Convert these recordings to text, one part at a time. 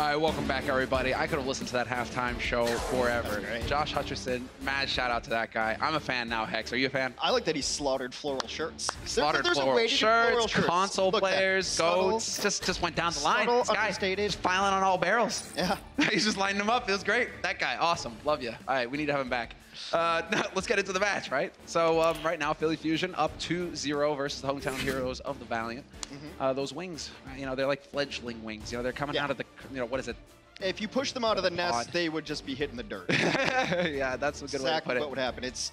All right, welcome back, everybody. I could have listened to that halftime show forever. Josh Hutcherson, mad shout out to that guy. I'm a fan now, Hex. Are you a fan? I like that he slaughtered floral shirts. Slaughtered floral shirts, console players, goats, just went down the line. This guy just filing on all barrels. Yeah. He's just lining them up. It was great. That guy, awesome. Love you. All right, we need to have him back. Let's get into the match, right? So right now, Philly Fusion up 2-0 versus the hometown heroes of the Valiant. Those wings, you know, they're like fledgling wings. You know, they're coming out of the, you know, what is it? If you push them out of the nest, they would just be hitting the dirt. Yeah, that's a good way to put it. What would happen. It's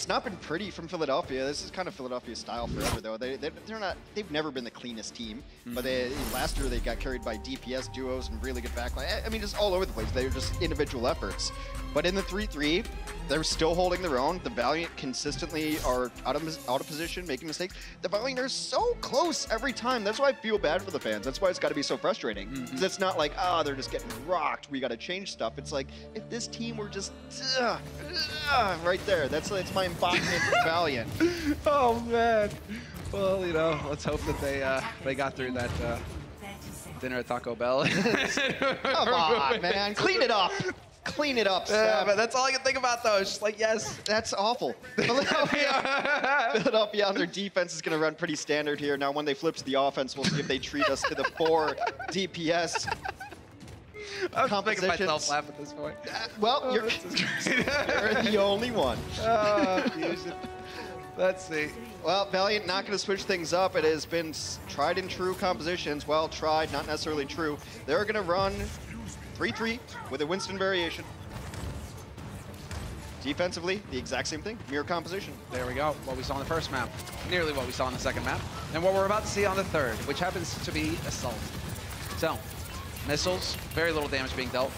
not been pretty from Philadelphia. This is kind of Philadelphia style forever, though. They've never been the cleanest team. But last year they got carried by DPS duos and really good backline. I mean, just all over the place. They were just individual efforts. But in the 3-3, they're still holding their own. The Valiant consistently are out of position, making mistakes. The Valiant are so close every time. That's why I feel bad for the fans. That's why it's got to be so frustrating. Because it's not like, oh, they're just getting rocked. We got to change stuff. It's like, if this team were just right there. That's my embodiment for Valiant. Oh, man. Well, you know, let's hope that they got through that dinner at Taco Bell. Come on, man. Clean it up. Clean it up, Seth. Yeah, but that's all I can think about, though. It's just like, yes. That's awful. Philadelphia on their defense is going to run pretty standard here. Now, when they flip to the offense, we'll see if they treat us to the 4 DPS. I'm making myself laugh at this point. Well, you're the only one. Fusion. Let's see. Well, Valiant not going to switch things up. It has been tried and true compositions. Well, tried, not necessarily true. They're going to run 3-3 with a Winston variation. Defensively, the exact same thing, mirror composition. There we go, what we saw on the first map, nearly what we saw on the second map, and what we're about to see on the third, which happens to be Assault. So, missiles, very little damage being dealt.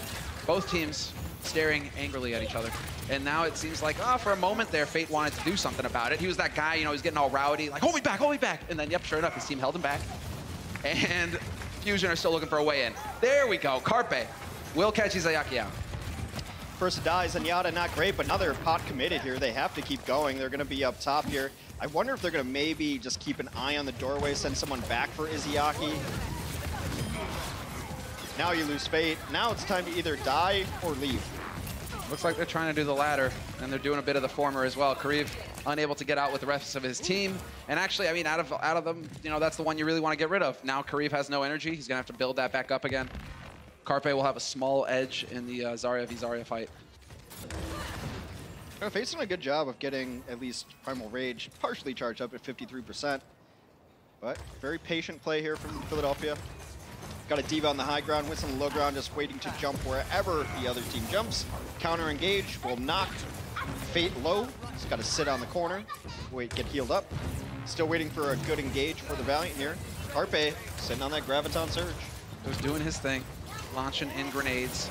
Both teams staring angrily at each other. And now it seems like, for a moment there, Fate wanted to do something about it. He was that guy, you know, he's getting all rowdy, like, hold me back. And then, yep, sure enough, his team held him back. And Fusion are still looking for a way in. There we go, Carpe will catch Izayaki out. First to die, Zenyatta, not great, but now they're pot committed here. They have to keep going. They're going to be up top here. I wonder if they're going to maybe just keep an eye on the doorway, send someone back for Izayaki. Now you lose Fate. Now it's time to either die or leave. Looks like they're trying to do the latter, and they're doing a bit of the former as well. Kariv unable to get out with the rest of his team. And actually, I mean, out of them, you know, that's the one you really want to get rid of. Now Kariv has no energy. He's going to have to build that back up again. Carpe will have a small edge in the Zarya v Zarya fight. Fate's done a good job of getting at least Primal Rage partially charged up at 53%. But very patient play here from Philadelphia. Got a Diva on the high ground, Winston on the low ground, just waiting to jump wherever the other team jumps. Counter engage will knock Fate low. He's got to sit on the corner, wait, get healed up. Still waiting for a good engage for the Valiant here. Carpe sitting on that Graviton Surge. Just doing his thing. Launching in grenades.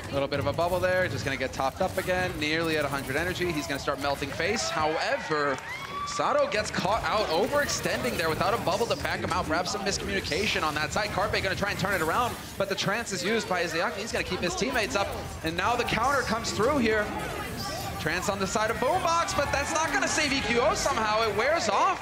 A little bit of a bubble there, just gonna get topped up again, nearly at 100 energy. He's gonna start melting face. However, Sato gets caught out, overextending there without a bubble to back him out. Perhaps some miscommunication on that side. Carpe gonna try and turn it around, but the trance is used by Izayaki. He's gonna keep his teammates up, and now the counter comes through here. Trance on the side of Boombox, but that's not gonna save EQO somehow. It wears off.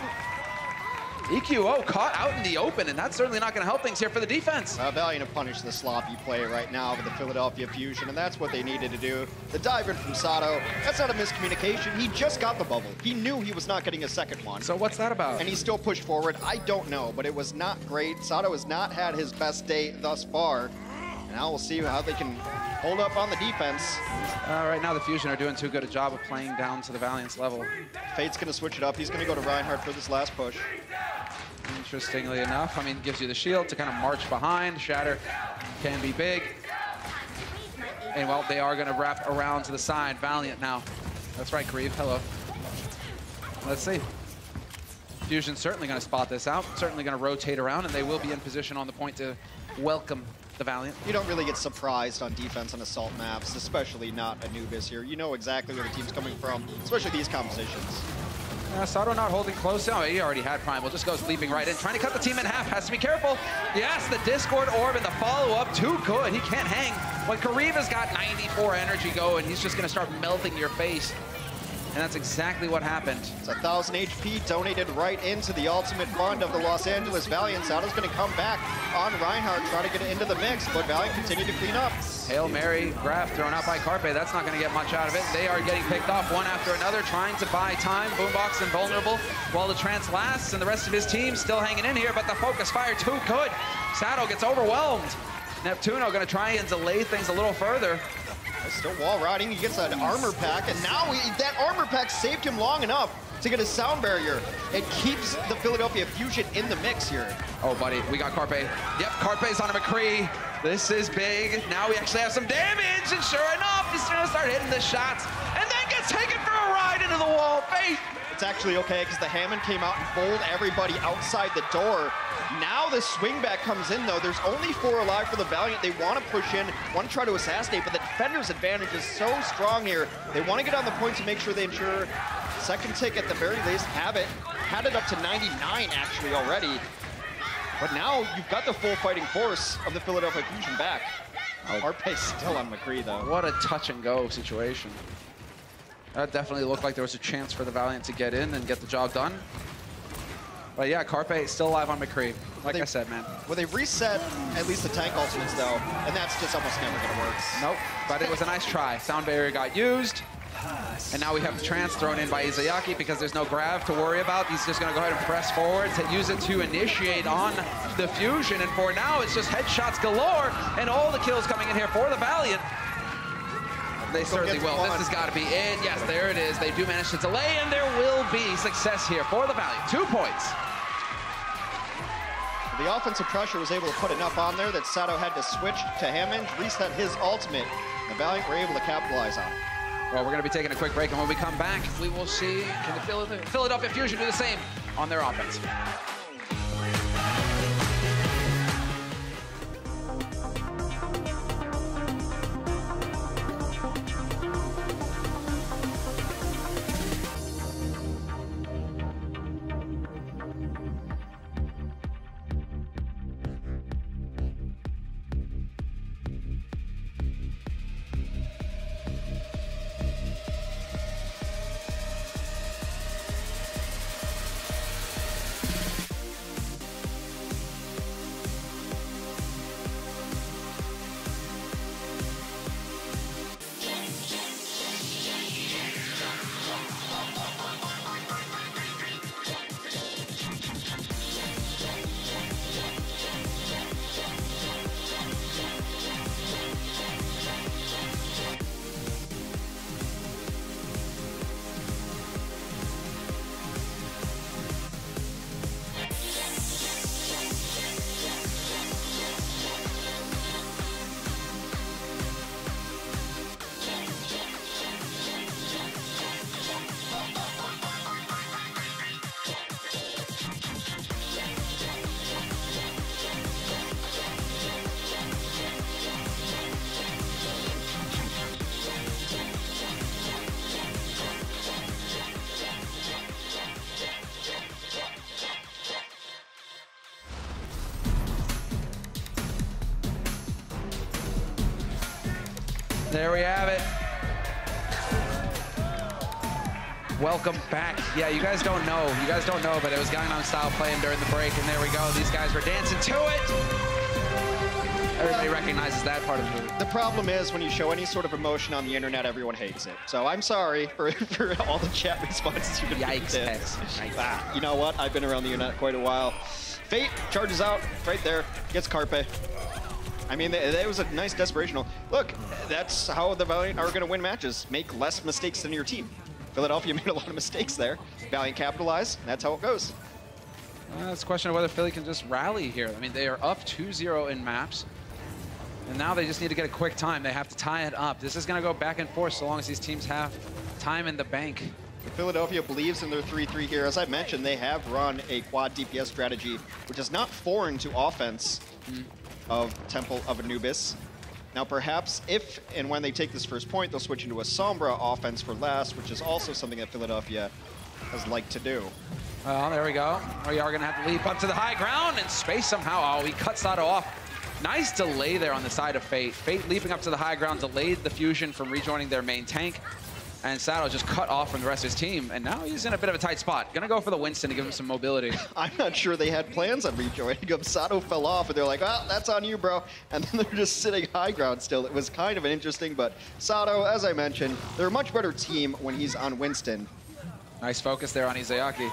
EQO caught out in the open, and that's certainly not going to help things here for the defense. Valiant have punished the sloppy play right now with the Philadelphia Fusion, and that's what they needed to do. The dive in from Sato, that's not a miscommunication. He just got the bubble. He knew he was not getting a second one. So what's that about? And he still pushed forward. I don't know, but it was not great. Sato has not had his best day thus far. And now we'll see how they can hold up on the defense. Right now the Fusion are doing too good a job of playing down to the Valiant's level. Fate's going to switch it up. He's going to go to Reinhardt for this last push. Interestingly enough, I mean, gives you the shield to kind of march behind. Shatter can be big. And, well, they are going to wrap around to the side. Valiant now. That's right, Kariv. Hello. Let's see. Fusion's certainly going to spot this out. Certainly going to rotate around, and they will be in position on the point to welcome the Valiant. You don't really get surprised on defense on Assault maps, especially not Anubis here. You know exactly where the team's coming from, especially these compositions. Sato not holding close. Oh, he already had Primal. Just goes leaping right in. Trying to cut the team in half. Has to be careful. Yes, the Discord Orb and the follow-up. Too good. He can't hang. When Kariv has got 94 energy going, he's just going to start melting your face. and that's exactly what happened. It's 1,000 HP donated right into the ultimate fund of the Los Angeles Valiant. Sado's going to come back on Reinhardt, trying to get it into the mix, but Valiant continue to clean up. Hail Mary graph thrown out by Carpe. That's not going to get much out of it. They are getting picked off one after another, trying to buy time. Boombox invulnerable while the trance lasts, and the rest of his team still hanging in here, but the focus fire too good. Sado gets overwhelmed. Neptuno going to try and delay things a little further. Still wall riding, he gets an armor pack, and now that armor pack saved him long enough to get a sound barrier. It keeps the Philadelphia Fusion in the mix here. Oh, buddy, we got Carpe. Yep, Carpe's on a McCree. This is big. Now we actually have some damage, and sure enough, he's gonna start hitting the shots, and then gets taken for a ride into the wall. Fate. It's actually okay, because the Hammond came out and bowled everybody outside the door. Now the swing back comes in, though. There's only 4 alive for the Valiant. They want to push in, want to try to assassinate, but the defender's advantage is so strong here. They want to get on the point to make sure they ensure second tick at the very least. Had it up to 99, actually, already. But now you've got the full fighting force of the Philadelphia Fusion back. Carpe's still on McCree, though. What a touch-and-go situation. That definitely looked like there was a chance for the Valiant to get in and get the job done. But yeah, Carpe still alive on McCree. Like I said, man. Well, they reset at least the tank ultimates, though, and that's just almost never going to work. Nope, but it was a nice try. Sound barrier got used, and now we have the trance thrown in by Izayaki because there's no grav to worry about. He's just going to go ahead and press forward to use it to initiate on the Fusion, and for now, it's just headshots galore, and all the kills coming in here for the Valiant. They certainly will. This has got to be it. Yes, there it is. They do manage to delay, and there will be success here for the Valiant. 2 points. The offensive pressure was able to put enough on there that Sado had to switch to Hammond, reset his ultimate. The Valiant were able to capitalize on it. Well, we're going to be taking a quick break, and when we come back, we will see can the Philadelphia Fusion do the same on their offense. There we have it. Welcome back. Yeah, you guys don't know. You guys don't know, but it was Gangnam Style playing during the break, and there we go. These guys were dancing to it. Everybody recognizes that part of the movie. The problem is when you show any sort of emotion on the internet, everyone hates it. So I'm sorry for all the chat responses you could Yikes, Hex. You know what? I've been around the internet quite a while. Fate charges out right there, gets Carpe. I mean, that was a nice desperational. Look, that's how the Valiant are going to win matches. Make less mistakes than your team. Philadelphia made a lot of mistakes there. Valiant capitalized. That's how it goes. It's a question of whether Philly can just rally here. I mean, they are up 2-0 in maps. And now they just need to get a quick time. They have to tie it up. This is going to go back and forth so long as these teams have time in the bank. Philadelphia believes in their 3-3 here. As I mentioned, they have run a quad DPS strategy, which is not foreign to offense of Temple of Anubis. Now, perhaps if and when they take this first point, they'll switch into a Sombra offense for last, which is also something that Philadelphia has liked to do. Well, there we go. We are going to have to leap up to the high ground and space somehow. Oh, he cuts Sato off. Nice delay there on the side of Fate. Fate leaping up to the high ground delayed the Fusion from rejoining their main tank. And Sato just cut off from the rest of his team, and now he's in a bit of a tight spot. Gonna go for the Winston to give him some mobility. I'm not sure they had plans on rejoining him. Sato fell off, and they're like, well, that's on you, bro. And then they're just sitting high ground still. It was kind of an interesting, but Sato, as I mentioned, they're a much better team when he's on Winston. Nice focus there on Izayaki.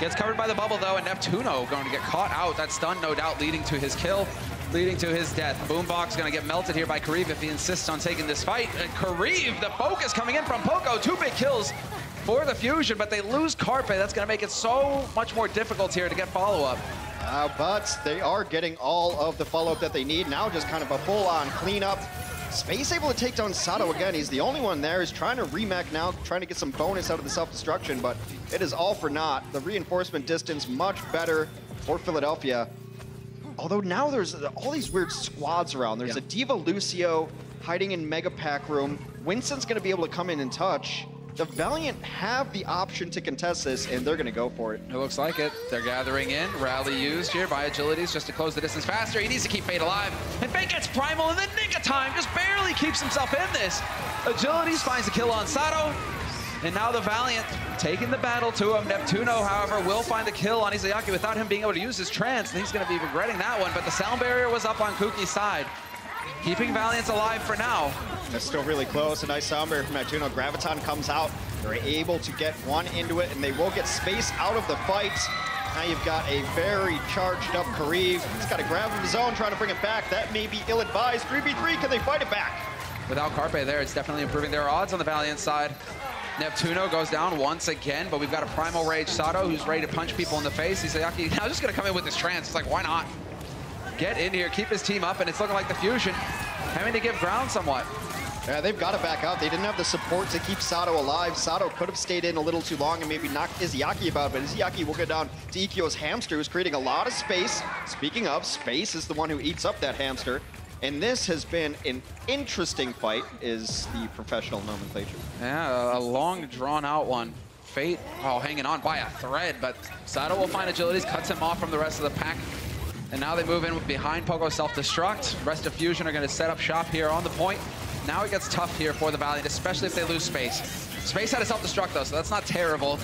Gets covered by the bubble, though, and Neptuno going to get caught out. That stun, no doubt, leading to his kill, leading to his death. Boombox going to get melted here by Kariv if he insists on taking this fight. And Kariv, the focus coming in from Poco. 2 big kills for the Fusion, but they lose Carpe. That's going to make it so much more difficult here to get follow-up. But they are getting all of the follow-up that they need. Now just kind of a full-on cleanup. Space able to take down Sato again. He's the only one there. He's trying to remech now, trying to get some bonus out of the self-destruction, but it is all for naught. The reinforcement distance much better for Philadelphia. Although now there's all these weird squads around. There's a Diva Lucio hiding in Mega Pack Room. Winston's going to be able to come in and touch. The Valiant have the option to contest this, and they're going to go for it. It looks like it. They're gathering in. Rally used here by Agilities just to close the distance faster. He needs to keep Fate alive. And Fate gets Primal in the nick of time. Just barely keeps himself in this. Agilities finds a kill on Sato. And now the Valiant taking the battle to him. Neptuno, however, will find the kill on Izayaki without him being able to use his trance. He's going to be regretting that one. But the sound barrier was up on Kuki's side, keeping Valiants alive for now. That's still really close. A nice sound barrier from Neptuno. Graviton comes out. They're able to get one into it, and they will get space out of the fight. Now you've got a very charged up Kariv. He's got a grab of his own, trying to bring it back. That may be ill-advised. 3v3, can they fight it back? Without Carpe there, it's definitely improving their odds on the Valiant side. Neptuno goes down once again, but we've got a Primal Rage Sato who's ready to punch people in the face. Izayaki now just going to come in with his trance. It's like, why not? Get in here, keep his team up, and it's looking like the Fusion having to give ground somewhat. Yeah, they've got to back out. They didn't have the support to keep Sato alive. Sato could have stayed in a little too long and maybe knocked Izayaki about, but Izayaki will go down to Ikkyo's hamster, who's creating a lot of space. Speaking of, space is the one who eats up that hamster. And this has been an interesting fight, is the professional nomenclature. Yeah, a long, drawn-out one. Fate, hanging on by a thread, but Sato will find Agilities, cuts him off from the rest of the pack. And now they move in behind Pogo self-destruct. Rest of Fusion are going to set up shop here on the point. Now it gets tough here for the Valiant, especially if they lose Space. Space had a self-destruct, though, so that's not terrible.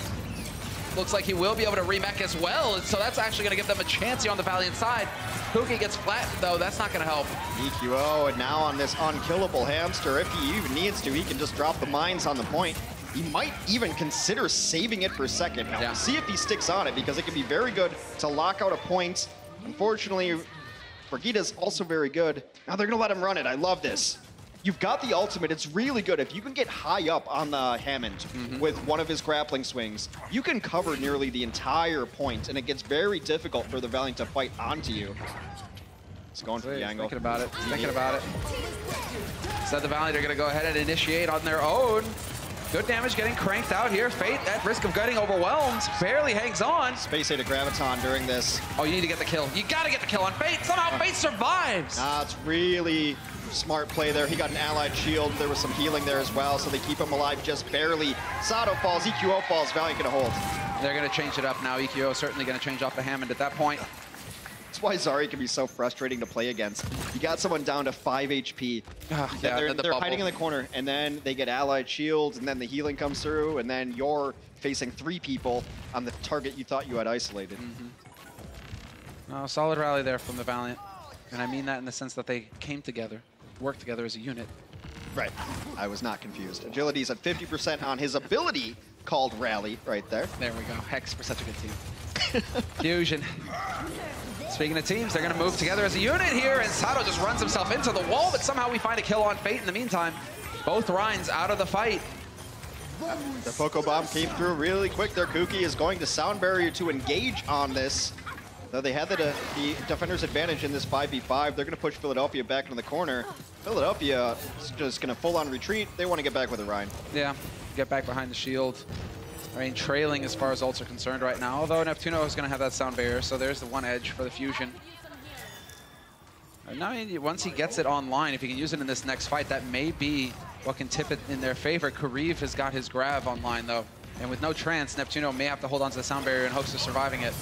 Looks like he will be able to remech as well, so that's actually going to give them a chance here on the Valiant side. Kuki gets flattened, though. That's not going to help. EQO, and now on this unkillable hamster, if he even needs to, he can just drop the mines on the point. He might even consider saving it for a second. Now, we'll see if he sticks on it, because it can be very good to lock out a point. Unfortunately, Brigida's also very good. Now they're going to let him run it. I love this. You've got the ultimate. It's really good. If you can get high up on the Hammond with one of his grappling swings, you can cover nearly the entire point, and it gets very difficult for the Valiant to fight onto you. It's going for the angle. Thinking about it. Thinking about it. So the Valiant are going to go ahead and initiate on their own. Good damage getting cranked out here. Fate, at risk of getting overwhelmed, barely hangs on. Space Ade Graviton during this. Oh, you need to get the kill. You got to get the kill on Fate. Somehow Fate survives. It's really smart play there. He got an allied shield. There was some healing there as well, so they keep him alive just barely. Sato falls, EQO falls, Valiant gonna hold. They're gonna change it up now. EQO certainly gonna change off the Hammond at that point. That's why Zari can be so frustrating to play against. You got someone down to 5 HP. They're hiding in the corner, and then they get allied shields, and then the healing comes through, and then you're facing 3 people on the target you thought you had isolated. Oh, solid rally there from the Valiant. And I mean that in the sense that they came together, worked together as a unit. Right. I was not confused. Agility's at 50% on his ability called Rally right there. There we go. Hex for such a good team. Fusion. Speaking of teams, they're going to move together as a unit here, and Sato just runs himself into the wall, but somehow we find a kill on Fate in the meantime. Both Rhines out of the fight. The Poco Bomb came through really quick there. Kuki is going to Sound Barrier to engage on this. Though they had the defender's advantage in this 5v5, they're going to push Philadelphia back into the corner. Philadelphia is just going to full-on retreat. They want to get back with a Rhine. Yeah, get back behind the shield. I mean, trailing as far as ults are concerned right now, although Neptuno is going to have that sound barrier, so there's the one edge for the Fusion. And now, once he gets it online, if he can use it in this next fight, that may be what can tip it in their favor. Kariv has got his grab online, though. And with no trance, Neptuno may have to hold on to the sound barrier in hopes of surviving it.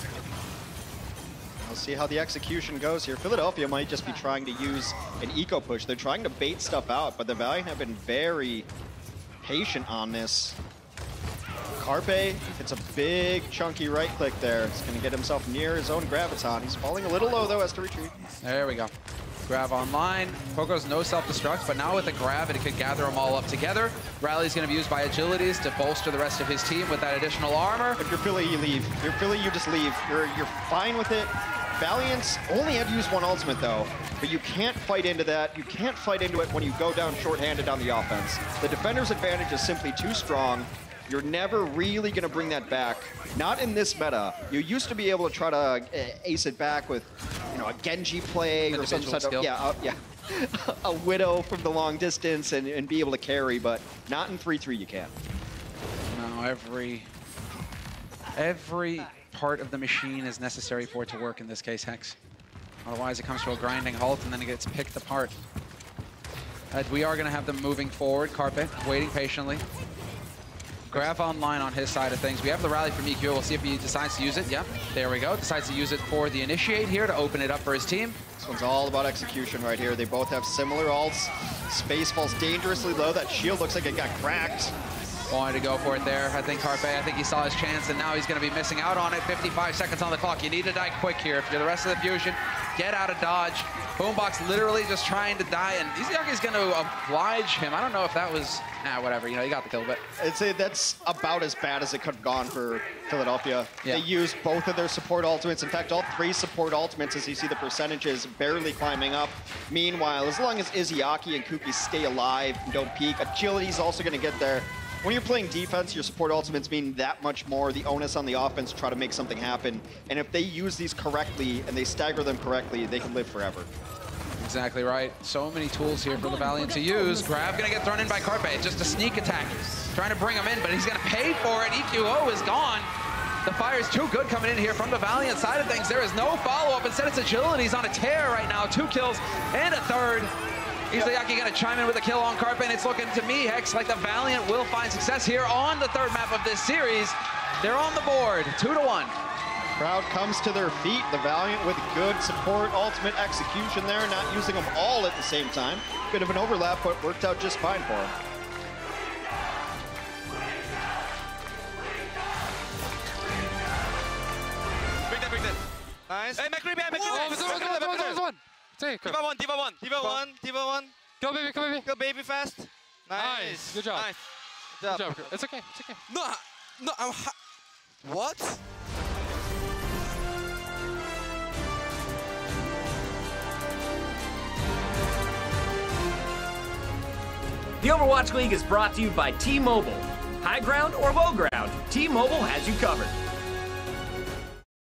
We'll see how the execution goes here. Philadelphia might just be trying to use an eco push. They're trying to bait stuff out, but the Valiant have been very patient on this. Carpe hits a big, chunky right click there. He's going to get himself near his own graviton. He's falling a little low, though, has to retreat. There we go. Grab online. Poco's no self-destruct, but now with the grab, it could gather them all up together. Rally's going to be used by Agilities to bolster the rest of his team with that additional armor. If you're Philly, you leave. If you're Philly, you just leave. You're fine with it. Valiant's only had to use one ultimate, though, but you can't fight into that. You can't fight into it when you go down shorthanded on the offense. The defender's advantage is simply too strong. You're never really going to bring that back. Not in this meta. You used to be able to try to ace it back with, you know, a Genji play or some sort of, a Widow from the long distance and be able to carry, but not in 3-3 you can't. No, every part of the machine is necessary for it to work in this case, Hex. Otherwise it comes to a grinding halt and then it gets picked apart. We are going to have them moving forward. Carpe waiting patiently. Grab online on his side of things. We have the rally from EQ. We'll see if he decides to use it. Yep, there we go. Decides to use it for the initiate here to open it up for his team. This one's all about execution right here. They both have similar ults. Space falls dangerously low. That shield looks like it got cracked. Wanted to go for it there. I think Carpe, he saw his chance, and now he's going to be missing out on it. 55 seconds on the clock. You need to die quick here. If you're the rest of the fusion, get out of dodge. Boombox literally just trying to die, and Izuyaki's going to oblige him. I don't know if that was, whatever. You know, he got the kill, but I'd say that's about as bad as it could have gone for Philadelphia. Yeah. They used both of their support ultimates. In fact, all 3 support ultimates, as you see the percentages, barely climbing up. Meanwhile, as long as Izuyaki and Kuki stay alive and don't peek, Agility's also going to get there. When you're playing defense, your support ultimates mean that much more. The onus on the offense to try to make something happen. And if they use these correctly and they stagger them correctly, they can live forever. Exactly right. So many tools here for the Valiant to use. Grab gonna get thrown in by Carpe. Just a sneak attack. Trying to bring him in, but he's gonna pay for it. EQO is gone. The fire is too good coming in here from the Valiant side of things. There is no follow-up. Instead, it's Agility's on a tear right now. 2 kills and a third. Izuyaki gonna chime in with a kill on Carpe, and it's looking to me, Hex, like the Valiant will find success here on the 3rd map of this series. They're on the board, 2-1. Crowd comes to their feet. The Valiant with good support, ultimate execution there, not using them all at the same time. Bit of an overlap, but worked out just fine for them. Bring that. Nice. Hey, McCree, D.Va 1. Go baby fast. Nice. Good job. Nice. Good job. It's okay. No, what? The Overwatch League is brought to you by T-Mobile. High ground or low ground, T-Mobile has you covered.